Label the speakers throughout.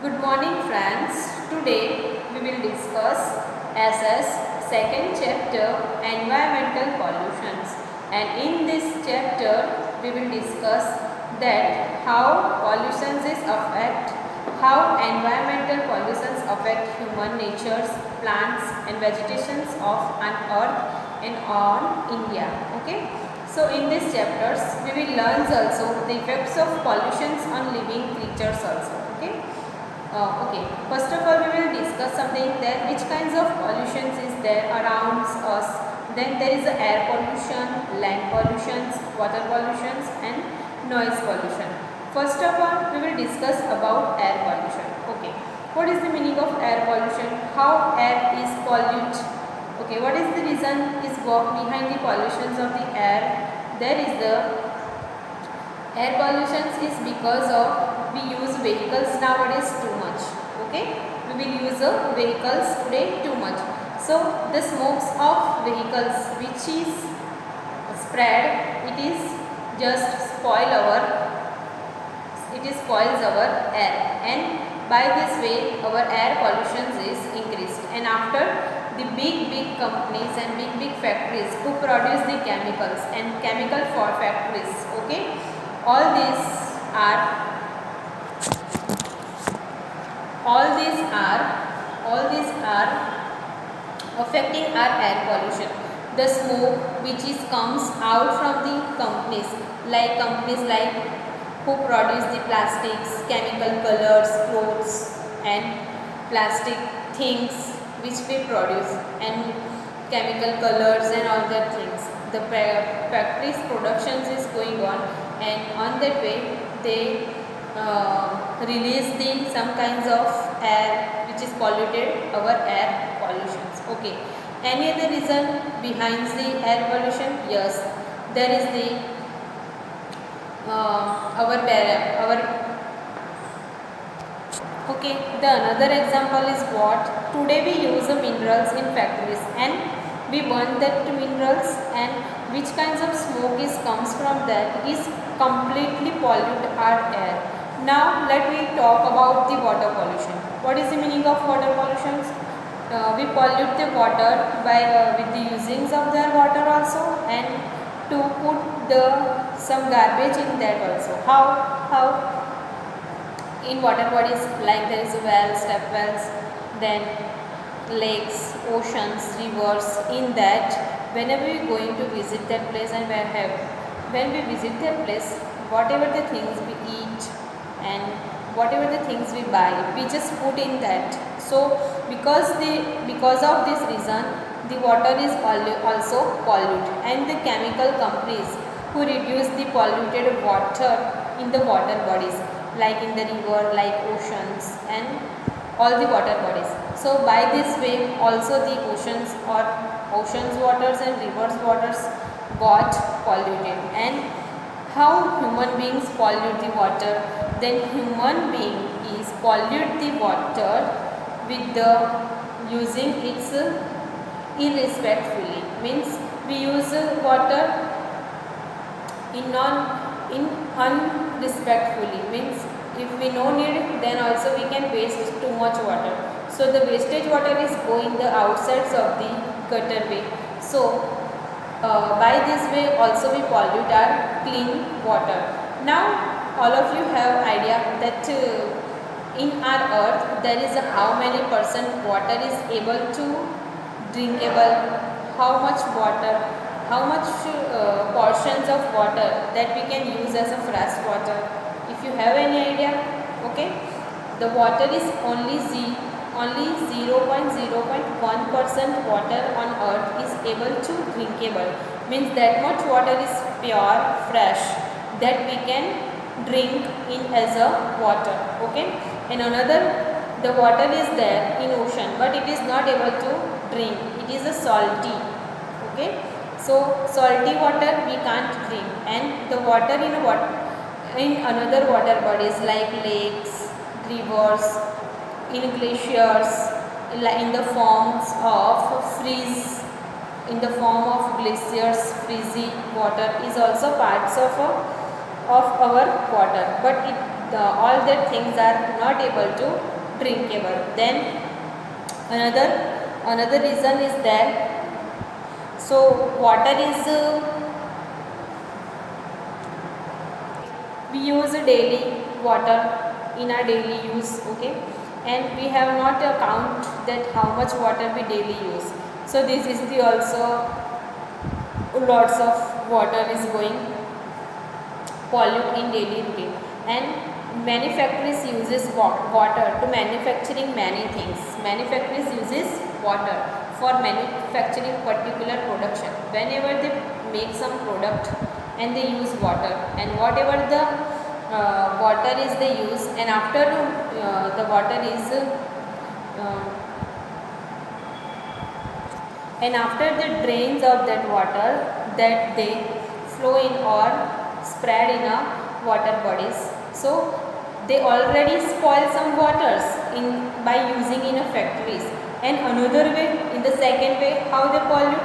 Speaker 1: Good morning friends. Today we will discuss SS second chapter environmental pollutions, and in this chapter we will discuss that how pollutions is affect how environmental pollutions affect human natures, plants and vegetations of an earth and on India. Okay. So in these chapters we will learn also the effects of pollutions on living creatures also. Okay. Okay, first of all we will discuss something that which kinds of pollutions is there around us. Then there is air pollution, land pollutions, water pollutions and noise pollution. First of all we will discuss about air pollution. Okay, what is the meaning of air pollution? How air is pollute? Okay, what is the reason is behind the pollutions of the air? There is the air pollution is because of we use vehicles nowadays too much. Okay, we will use vehicles today too much. So the smokes of vehicles which is spread, it is just spoils our air, and by this way our air pollution is increased. And after the big companies and big factories who produce the chemicals and chemical for factories, okay, all these are affecting our air pollution. The smoke which is comes out from the companies like who produce the plastics, chemical colors, clothes and plastic things which we produce, and chemical colors and all that things. The factories productions is going on, and on that way they release the some kinds of air which is polluted our air pollutions. Okay, any other reason behind the air pollution? Yes, there is the our okay, the another example is what today we use the minerals in factories and we burn that minerals, and which kinds of smoke is comes from that, it is completely pollute our air. Now let me talk about the water pollution. What is the meaning of water pollution? We pollute the water by with the usings of their water also, and to put the some garbage in that also. How in water bodies, like there is wells, tap wells, then lakes, oceans, rivers. In that, whenever we are going to visit that place, and when we visit that place, whatever the things we eat and whatever the things we buy, we just put in that. So because of this reason, the water is also polluted, and the chemical companies who reduce the polluted water in the water bodies, like in the river, like oceans and all the water bodies. So by this way also the oceans waters and rivers waters got polluted. And how human beings pollute the water? Then human being is pollute the water with the using its irrespectfully, means we use water in unrespectfully, means if we no need, then also we can waste too much water. So the wastage water is going the outsides of the gutter way. So by this way also we pollute our clean water. Now all of you have idea that in our earth there is how many percent water is able to drinkable, how much water, how much portions of water that we can use as a fresh water. If you have any idea, okay, the water is only 0.01% water on earth is able to drinkable, means that much water is pure, fresh, that we can drink in as a water. Okay, and another, the water is there in ocean but it is not able to drink, it is a salty. Okay, so salty water we can't drink, and the water in another water bodies like lakes, rivers, in glaciers, in the forms of freeze, in the form of glaciers, freezy water is also parts of our water, but all that things are not able to drinkable. Then another reason is that so water is we use daily water in our daily use, okay, and we have not a count that how much water we daily use. So this is the also lots of water is going pollute in daily routine. And many factories uses water to manufacturing many things. Many factories uses water for manufacturing particular production. Whenever they make some product and they use water, and whatever the water is they use, and after the water is and after the drains of that water that they flow in or spread in a water bodies. So they already spoil some waters in by using in a factories. And another way, in the second way, how they pollute,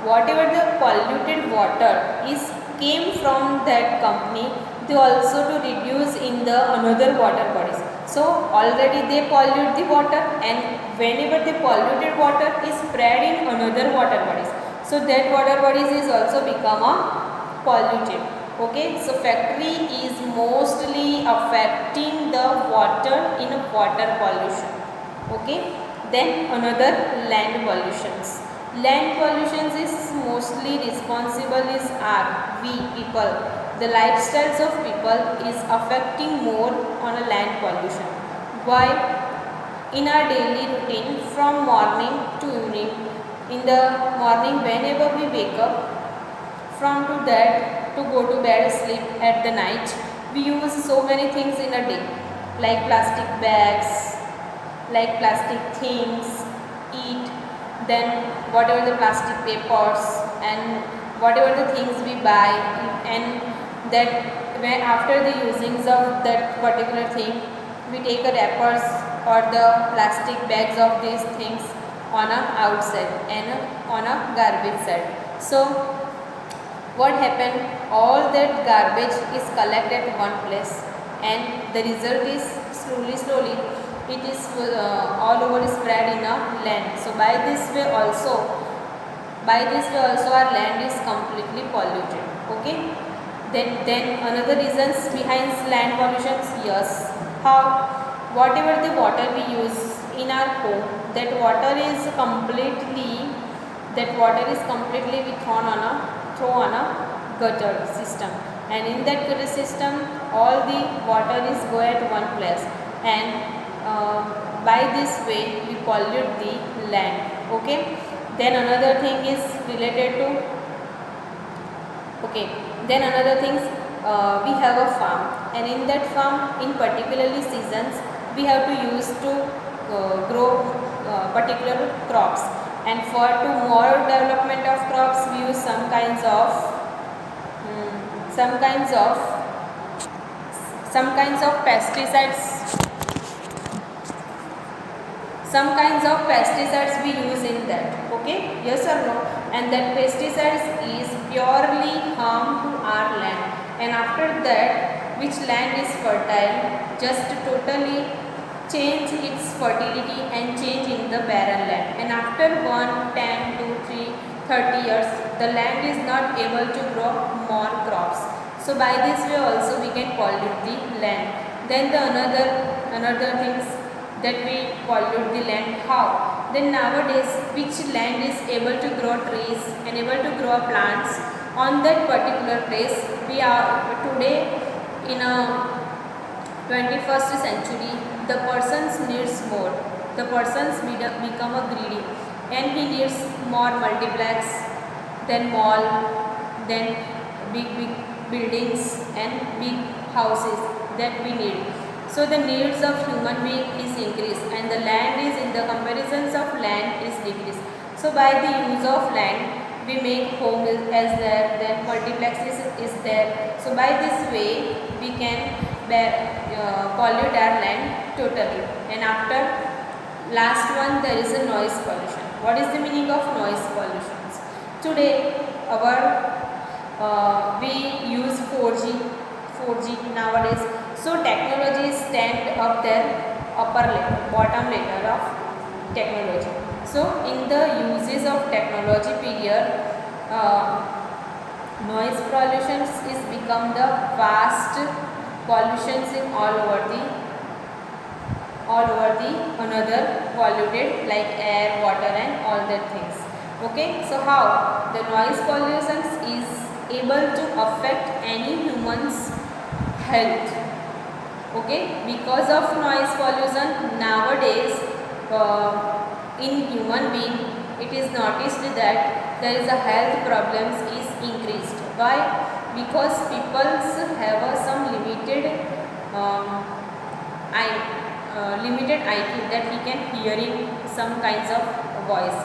Speaker 1: whatever the polluted water is came from that company, they also to reduce in the another water bodies. So already they pollute the water, and whenever the polluted water is spread in another water bodies, so that water bodies is also become a polluted. Okay, so factory is mostly affecting the water in water pollution. Okay, then another land pollutions. Land pollutions is mostly responsible is are we people. The lifestyles of people is affecting more on a land pollution. Why? In our daily routine from morning to evening, in the morning whenever we wake up, from to that to go to bed sleep at the night, we use so many things in a day, like plastic bags, like plastic things, eat, then whatever the plastic papers and whatever the things we buy, and that when after the usings of that particular thing, we take a wrappers or the plastic bags of these things on a outside and on a garbage side. So what happened, all that garbage is collected at one place, and the result is slowly it is all over spread in a land. So by this way also our land is completely polluted. Okay, then another reasons behind land pollution, yes, how whatever the water we use in our home, that water is completely we throw on a gutter system, and in that gutter system all the water is go at one place, and by this way we pollute the land. Okay, then another thing is related to we have a farm, and in that farm in particularly seasons we have to use to grow particular crops, and for to more development of crops we use some kinds of pesticides we use in that. Okay, yes or no? And that pesticides is purely harm to our land, and after that which land is fertile just totally change its fertility and change in the barren land, and after 1, 10, 2, 3, 30 years the land is not able to grow more crops. So by this way also we can pollute the land. Then the another things that we pollute the land, how? Then nowadays which land is able to grow trees and able to grow plants on that particular place, we are today in a 21st century, the persons needs more, the persons become a greedy, and he needs more multiplex, then mall, then big buildings and big houses that we need. So the needs of human being is increased, and the land is in the comparisons of land is decreased. So by the use of land we make home as there, then multiplexes is there. So by this way we can pollute our land totally. And after last one, there is a noise pollution. What is the meaning of noise pollution? Today we use 4G nowadays. So technology stand up there, upper layer, bottom layer of technology. So in the uses of technology period, noise pollution is become the vast pollutions in all over the another polluted like air, water and all that things. Okay, so how the noise pollution is able to affect any human's health. Okay, because of noise pollution nowadays, in human being it is noticed that there is a health problems is increased. Why? Because people have some limited IQ, that he can hearing some kinds of voice.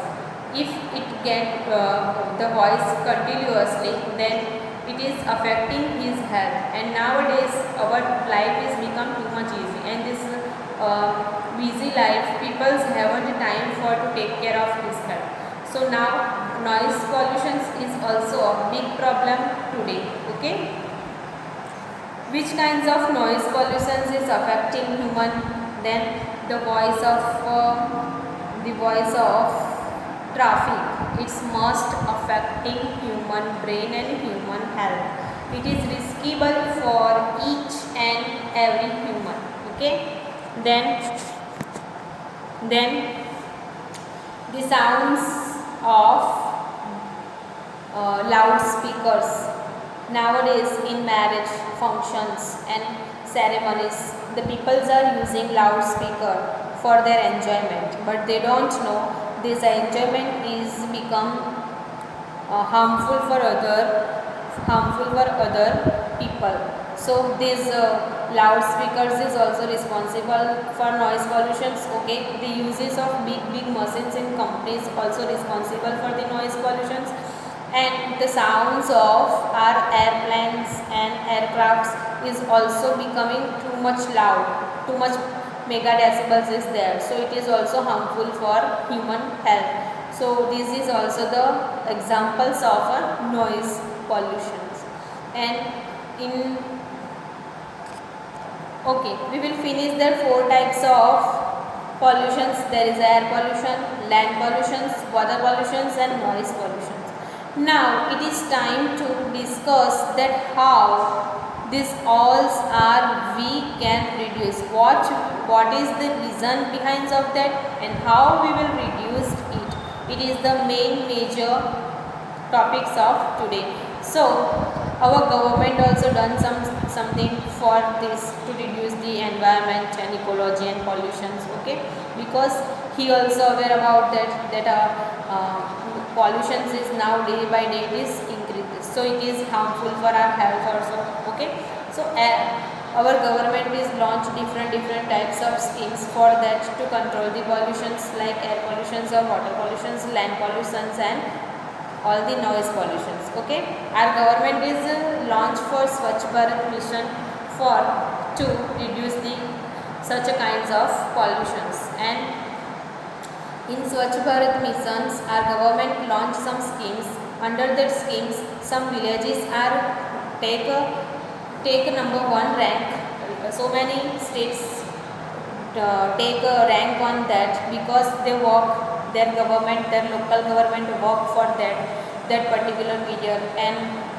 Speaker 1: If it get the voice continuously, then it is affecting his health. And nowadays our life is become too much easy, and this busy life, people haven't time for to take care of his health. So now noise pollution is also a big problem today. Okay, which kinds of noise pollution is affecting human? Then the voice of traffic, it's most affecting human brain and human health. It is riskable for each and every human. Okay, then the sounds of loudspeakers. Nowadays in marriage functions and ceremonies, the peoples are using loudspeaker for their enjoyment, but they don't know this enjoyment is become harmful for other people. So these loudspeakers is also responsible for noise pollutions. Okay, the uses of big machines in companies also responsible for the noise pollutions. And the sounds of our airplanes and aircrafts is also becoming too much loud, too much mega decibels is there, so it is also harmful for human health. So this is also the examples of a noise pollutions. And in okay, we will finish the 4 types of pollutions. There is air pollution, land pollutions, water pollutions and noise pollutions. Now it is time to discuss that how these all are we can reduce. What is the reason behind of that and how we will reduce it. It is the main major topics of today. So our government also done something for this to reduce the environment and ecology and pollutions. Okay, because he also aware about that pollution is now day by day is increases, so it is harmful for our health also. Okay, so our government is launched different types of schemes for that to control the pollutions like air pollutions or water pollutions, land pollutions and all the noise pollutions. Okay, our government is launched for Swachh Bharat mission for to reduce the such a kinds of pollutions. And in Swachh Bharat missions, our government launched some schemes. Under that schemes, some villages are take number 1 rank. So many states take a rank on that because they work, their local government work for that particular period, and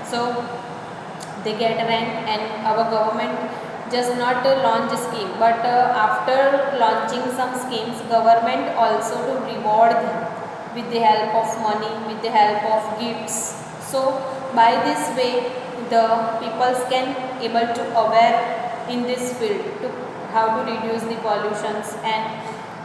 Speaker 1: so they get rank. And our government just not launch a scheme, but after launching some schemes, government also to reward them with the help of money, with the help of gifts. So by this way the peoples can able to aware in this field to how to reduce the pollutions and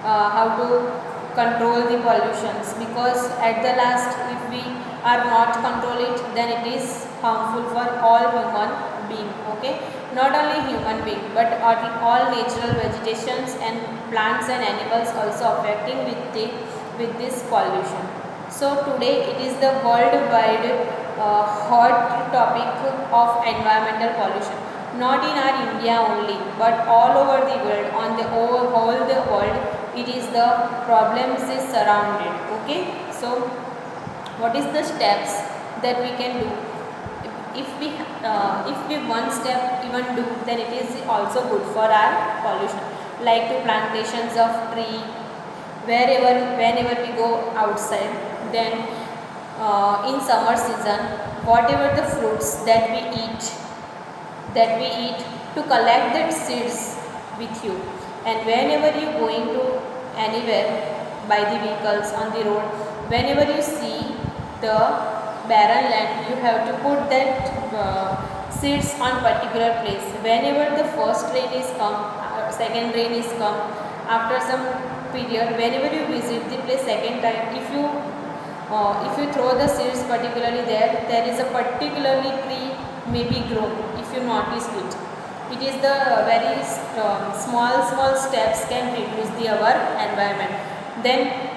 Speaker 1: how to control the pollutions, because at the last if we are not control it, then it is harmful for all human being. Okay, not only human being but all natural vegetations and plants and animals also affecting with this pollution. So today it is the worldwide hot topic of environmental pollution, not in our India only but all over the world, on the whole the world it is the problems is surrounded. Okay, so what is the steps that we can do? if we one step even do, then it is also good for our pollution. Like to plantations of tree whenever we go outside, then in summer season, whatever the fruits that we eat, to collect that seeds with you. And whenever you going to anywhere by the vehicles on the road, whenever you see the barren land, you have to put that seeds on particular place. Whenever the first rain is come, second rain is come, after some period, whenever you visit the place second time, if you throw the seeds particularly there is a particularly tree may be grown. If you notice it, it is the very small steps can reduce the our environment. Then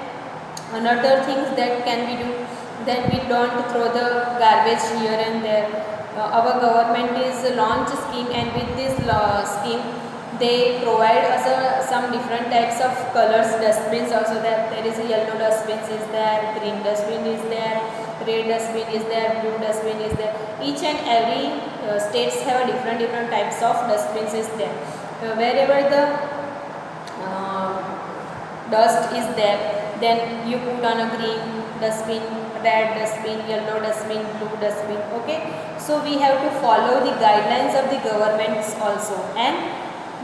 Speaker 1: another things that can we do, then we don't throw the garbage here and there. Our government is launch scheme, and with this scheme they provide us some different types of colors dustbins also. There is a yellow dustbin is there, green dustbin is there, red dustbin is there, blue dustbin is there. Each and every states have a different types of dustbins is there. Wherever the dust is there, then you put on a green dustbin, red dustbin, yellow dustbin, blue dustbin. Okay, so we have to follow the guidelines of the governments also. And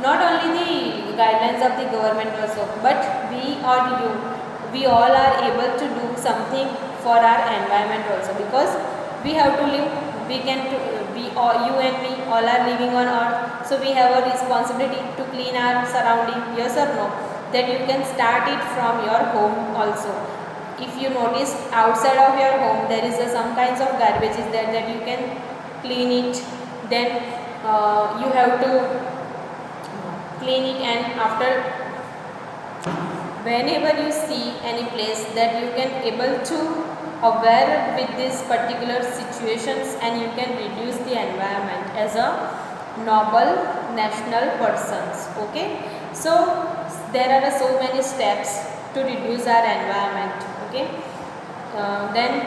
Speaker 1: not only the guidelines of the government also, but we all are able to do something for our environment also, because we have to live. We can to, we all, you and me all are living on earth, so we have a responsibility to clean our surrounding. Yes or no? That you can start it from your home also. If you notice outside of your home there is some kinds of garbage is there, that you can clean it. Then you have to clean it, and after whenever you see any place that you can able to aware with these particular situations, and you can reduce the environment as a noble national persons. Okay, so there are so many steps to reduce our environment. Okay, then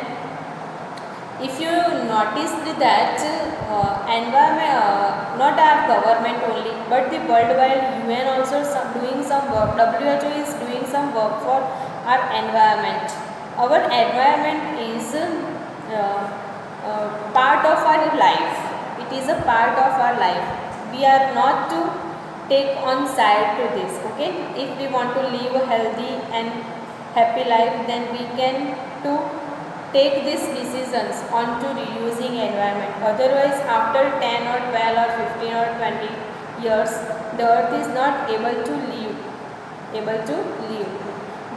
Speaker 1: if you notice that environment, not our government only, but the worldwide UN also doing some work. WHO is doing some work for our environment. Our environment is part of our life. It is a part of our life. We are not to take on side to this. Okay, if we want to live a healthy and happy life, then we can to take these decisions on to reusing environment. Otherwise, after 10 or 12 or 15 or 20 years, the earth is not able to live.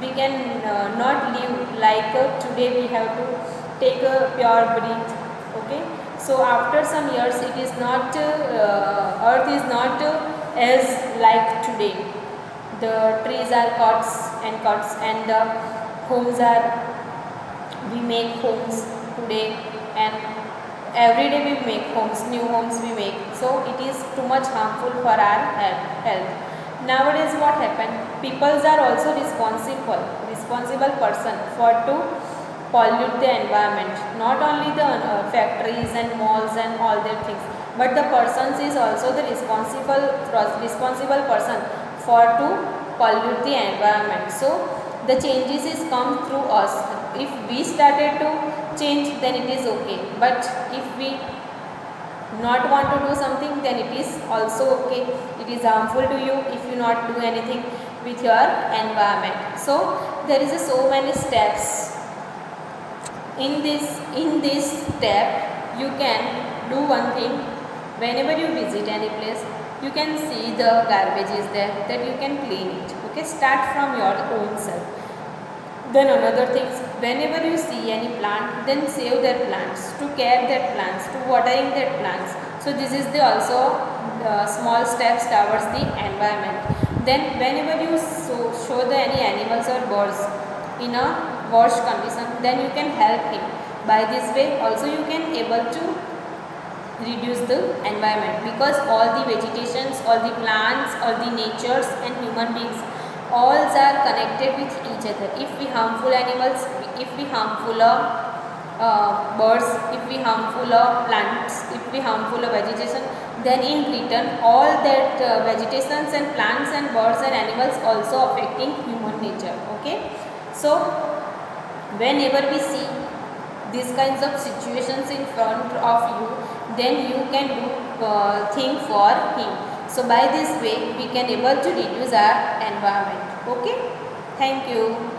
Speaker 1: We can not live like today. We have to take a pure breath. Okay, so after some years, it is not earth is not as like today. The trees are cuts, and the homes are, we make homes today, and every day we make homes, new homes we make. So it is too much harmful for our health. Nowadays what happened, peoples are also responsible person for to pollute the environment. Not only the factories and malls and all their things, but the persons is also the responsible person for to pollute the environment. So the changes is come through us. If we started to change, then it is okay, but if we not want to do something, then it is also okay. It is harmful to you if you not do anything with your environment. So there is so many steps. In this step you can do one thing. Whenever you visit any place, you can see the garbage is there, that you can clean it. Okay, start from your own self. Then another thing, whenever you see any plant, then save their plants, to care their plants, to watering their plants. So this is the also small steps towards the environment. Then whenever you show the any animals or birds in a washed condition, then you can help him. By this way also you can able to reduce the environment, because all the vegetations, all the plants, all the natures and human beings, all are connected with each other. If we harmful animals, if we harmful birds, if we harmful plants, if we harmful vegetation, then in return all that vegetations and plants and birds and animals also affecting human nature. Okay, so whenever we see these kinds of situations in front of you, then you can do thing for him. So by this way we can able to reduce our environment. Okay, thank you.